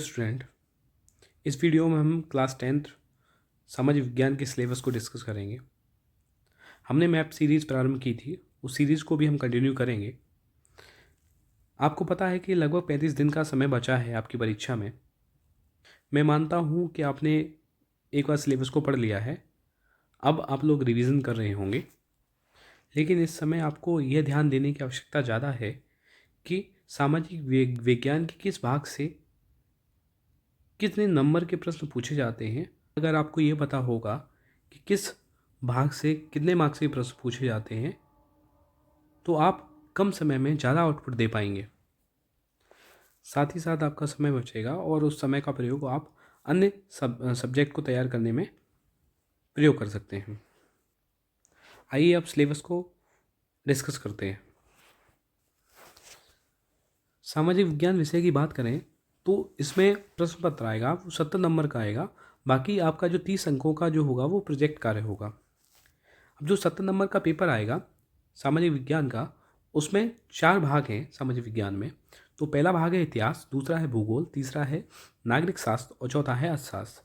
Student, इस video में हम क्लास 10th सामाजिक विज्ञान के सिलेबस को डिस्कस करेंगे। हमने मैप सीरीज़ प्रारंभ की थी, उस सीरीज़ को भी हम कंटिन्यू करेंगे। आपको पता है कि लगभग 35 दिन का समय बचा है आपकी परीक्षा में। मैं मानता हूँ कि आपने एक बार सिलेबस को पढ़ लिया है, अब आप लोग रिवीजन कर रहे होंगे। लेकिन इस समय आपको यह ध्यान देने की आवश्यकता ज़्यादा है कि सामाजिक विज्ञान के किस भाग से कितने नंबर के प्रश्न पूछे जाते हैं। अगर आपको ये पता होगा कि किस भाग से कितने मार्क्स के प्रश्न पूछे जाते हैं तो आप कम समय में ज़्यादा आउटपुट दे पाएंगे। साथ ही साथ आपका समय बचेगा और उस समय का प्रयोग आप अन्य सब्जेक्ट को तैयार करने में प्रयोग कर सकते हैं। आइए अब सिलेबस को डिस्कस करते हैं। सामाजिक विज्ञान विषय की बात करें तो इसमें प्रश्न पत्र आएगा, वो 70 नंबर का आएगा। बाकी आपका जो 30 अंकों का जो होगा वो प्रोजेक्ट कार्य होगा। अब जो 70 नंबर का पेपर आएगा सामाजिक विज्ञान का, उसमें 4 भाग हैं सामाजिक विज्ञान में। तो पहला भाग है इतिहास, दूसरा है भूगोल, तीसरा है नागरिक शास्त्र और चौथा है अर्थशास्त्र।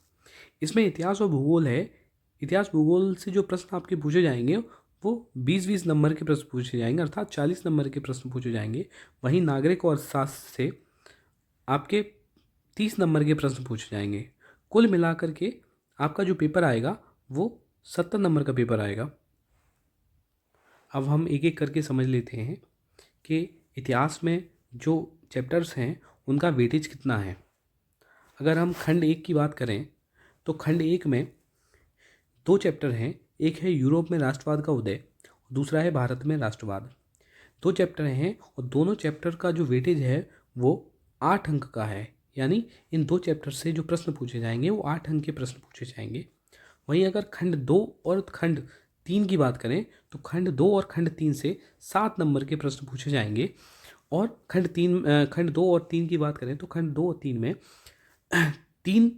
इसमें इतिहास और भूगोल है। इतिहास भूगोल से जो प्रश्न आपके पूछे जाएंगे वो 20-20 नंबर के प्रश्न पूछे जाएंगे, अर्थात 40 नंबर के प्रश्न पूछे जाएंगे। वहीं नागरिक और अर्थशास्त्र से आपके 30 नंबर के प्रश्न पूछे जाएंगे। कुल मिलाकर के आपका जो पेपर आएगा वो 70 नंबर का पेपर आएगा। अब हम एक एक करके समझ लेते हैं कि इतिहास में जो चैप्टर्स हैं उनका वेटेज कितना है। अगर हम खंड 1 की बात करें तो खंड 1 में 2 चैप्टर हैं। एक है यूरोप में राष्ट्रवाद का उदय, दूसरा है भारत में राष्ट्रवाद। 2 चैप्टर हैं और दोनों चैप्टर का जो वेटेज है वो 8 अंक का है। यानी इन 2 चैप्टर से जो प्रश्न पूछे जाएंगे वो 8 अंक के प्रश्न पूछे जाएंगे। वहीं अगर खंड 2 और खंड 3 की बात करें तो खंड 2 और खंड 3 से 7 नंबर के प्रश्न पूछे जाएंगे। और खंड 2 और 3 की बात करें तो खंड 2 और 3 में 3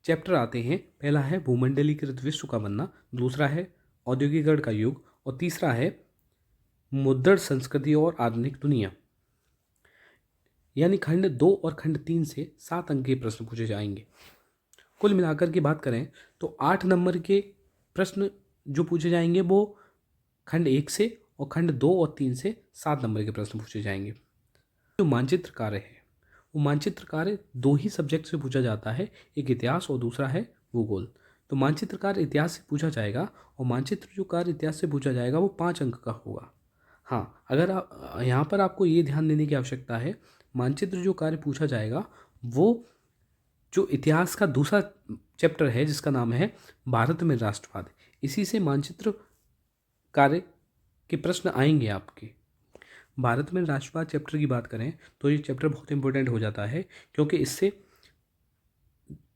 चैप्टर आते हैं। पहला है भूमंडलीकृत विश्व का बनना, दूसरा है औद्योगिकरण का युग और तीसरा है मुद्रण संस्कृति और आधुनिक दुनिया। यानी खंड 2 और खंड 3 से 7 अंक के प्रश्न पूछे जाएंगे। कुल मिलाकर की बात करें तो 8 नंबर के प्रश्न जो पूछे जाएंगे वो खंड 1 से, और खंड 2 और 3 से 7 नंबर के प्रश्न पूछे जाएंगे। जो मानचित्र कार्य है वो मानचित्र कार्य 2 ही सब्जेक्ट से पूछा जाता है, एक इतिहास और दूसरा है भूगोल। तो मानचित्र कार्य इतिहास से पूछा जाएगा और मानचित्र जो कार्य इतिहास से पूछा जाएगा वो 5 अंक का होगा। हाँ, अगर आप यहाँ पर आपको ये ध्यान देने की आवश्यकता है, मानचित्र जो कार्य पूछा जाएगा वो जो इतिहास का दूसरा चैप्टर है जिसका नाम है भारत में राष्ट्रवाद, इसी से मानचित्र कार्य के प्रश्न आएंगे आपके। भारत में राष्ट्रवाद चैप्टर की बात करें तो ये चैप्टर बहुत इंपॉर्टेंट हो जाता है, क्योंकि इससे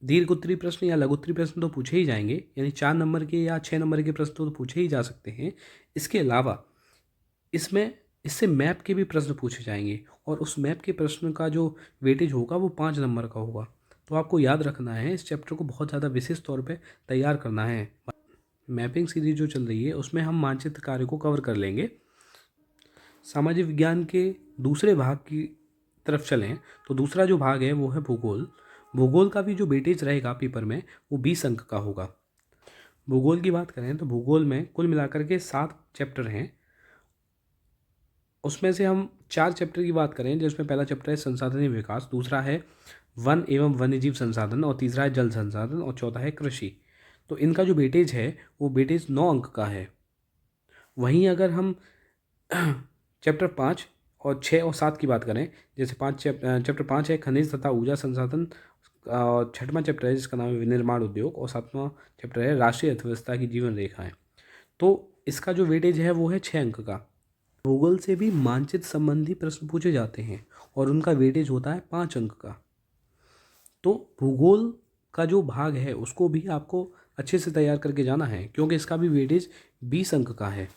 दीर्घ उत्तरीय प्रश्न या लघु उत्तरीय प्रश्न तो पूछे ही जाएंगे, यानी 4 नंबर के या 6 नंबर के प्रश्न तो पूछे ही जा सकते हैं। इसके अलावा इससे मैप के भी प्रश्न पूछे जाएंगे और उस मैप के प्रश्न का जो वेटेज होगा वो 5 नंबर का होगा। तो आपको याद रखना है, इस चैप्टर को बहुत ज़्यादा विशेष तौर पे तैयार करना है। मैपिंग सीरीज जो चल रही है उसमें हम मानचित्र कार्य को कवर कर लेंगे। सामाजिक विज्ञान के दूसरे भाग की तरफ चलें तो दूसरा जो भाग है वो है भूगोल। भूगोल का भी जो वेटेज रहेगा पेपर में वो 20 अंक का होगा। भूगोल की बात करें तो भूगोल में कुल मिलाकर के 7 चैप्टर हैं। उसमें से हम 4 चैप्टर की बात करें जिसमें पहला चैप्टर है संसाधन विकास, दूसरा है वन एवं वन्यजीव संसाधन और तीसरा है जल संसाधन और चौथा है कृषि। तो इनका जो वेटेज है वो वेटेज 9 अंक का है। वहीं अगर हम चैप्टर 5 और 6 और 7 की बात करें, जैसे चैप्टर 5 है खनिज तथा ऊर्जा संसाधन, और 6वां चैप्टर है जिसका नाम है विनिर्माण उद्योग, और 7वां चैप्टर है राष्ट्रीय अर्थव्यवस्था की जीवन रेखाएं। तो इसका जो वेटेज है वो है 6 अंक का। भूगोल से भी मानचित्र संबंधी प्रश्न पूछे जाते हैं और उनका वेटेज होता है 5 अंक का। तो भूगोल का जो भाग है उसको भी आपको अच्छे से तैयार करके जाना है, क्योंकि इसका भी वेटेज 20 अंक का है।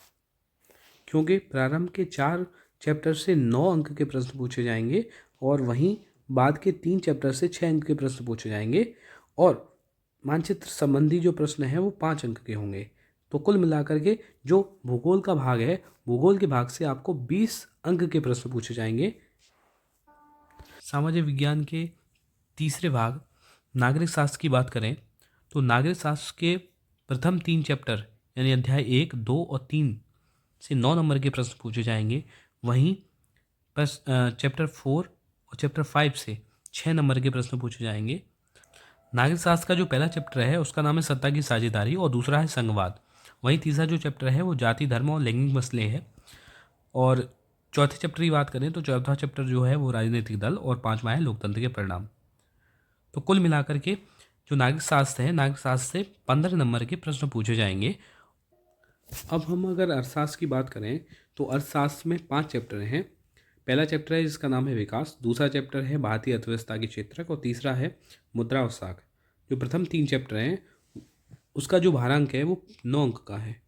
क्योंकि प्रारंभ के 4 चैप्टर से 9 अंक के प्रश्न पूछे जाएंगे और वहीं बाद के 3 चैप्टर से 6 अंक के प्रश्न पूछे जाएंगे, और मानचित्र संबंधी जो प्रश्न है वो 5 अंक के होंगे। तो कुल मिलाकर के जो भूगोल का भाग है, भूगोल के भाग से आपको 20 अंक के प्रश्न पूछे जाएंगे। सामाजिक विज्ञान के तीसरे भाग नागरिक शास्त्र की बात करें तो नागरिक शास्त्र के प्रथम 3 चैप्टर यानी अध्याय 1, 2 और 3 से 9 नंबर के प्रश्न पूछे जाएंगे। वहीं चैप्टर 4 और चैप्टर 5 से 6 नंबर के प्रश्न पूछे जाएंगे। नागरिक शास्त्र का जो पहला चैप्टर है उसका नाम है सत्ता की साझेदारी और दूसरा है संघवाद। वहीं तीसरा जो चैप्टर है वो जाति, धर्म और लैंगिक मसले है। और चौथे चैप्टर की बात करें तो चौथा चैप्टर जो है वो राजनीतिक दल और पांचवा है लोकतंत्र के परिणाम। तो कुल मिलाकर के जो नागरिक शास्त्र है, नागरिक शास्त्र से 15 नंबर के प्रश्न पूछे जाएंगे। अब हम अगर अर्थशास्त्र की बात करें तो अर्थशास्त्र में 5 चैप्टर हैं। पहला चैप्टर है जिसका नाम है विकास, दूसरा चैप्टर है भारतीय अर्थव्यवस्था की क्षेत्रक और तीसरा है मुद्रा और साख। जो प्रथम 3 चैप्टर हैं उसका जो भारांक है वो 9 अंक का है।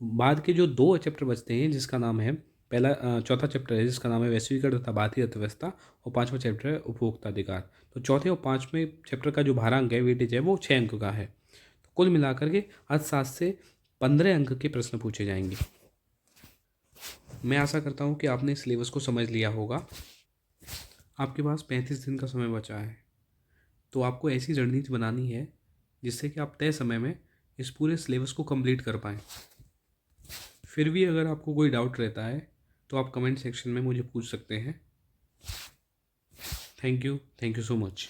बाद के जो 2 चैप्टर बचते हैं जिसका नाम है चौथा चैप्टर है जिसका नाम है वैश्वीकरण तथा भारतीय अर्थव्यवस्था और पांचवा चैप्टर है उपभोक्ता अधिकार। तो चौथे और पांचवें चैप्टर का जो भारांक है, वेटेज है, वो 6 अंक का है। तो कुल मिलाकर के अर्थशास्त्र से 15 अंक के प्रश्न पूछे जाएंगे। मैं आशा करता हूँ कि आपने सिलेबस को समझ लिया होगा। आपके पास 35 दिन का समय बचा है, तो आपको ऐसी रणनीति बनानी है जिससे कि आप तय समय में इस पूरे सिलेबस को कंप्लीट कर पाएँ। फिर भी अगर आपको कोई डाउट रहता है तो आप कमेंट सेक्शन में मुझे पूछ सकते हैं। Thank you so much.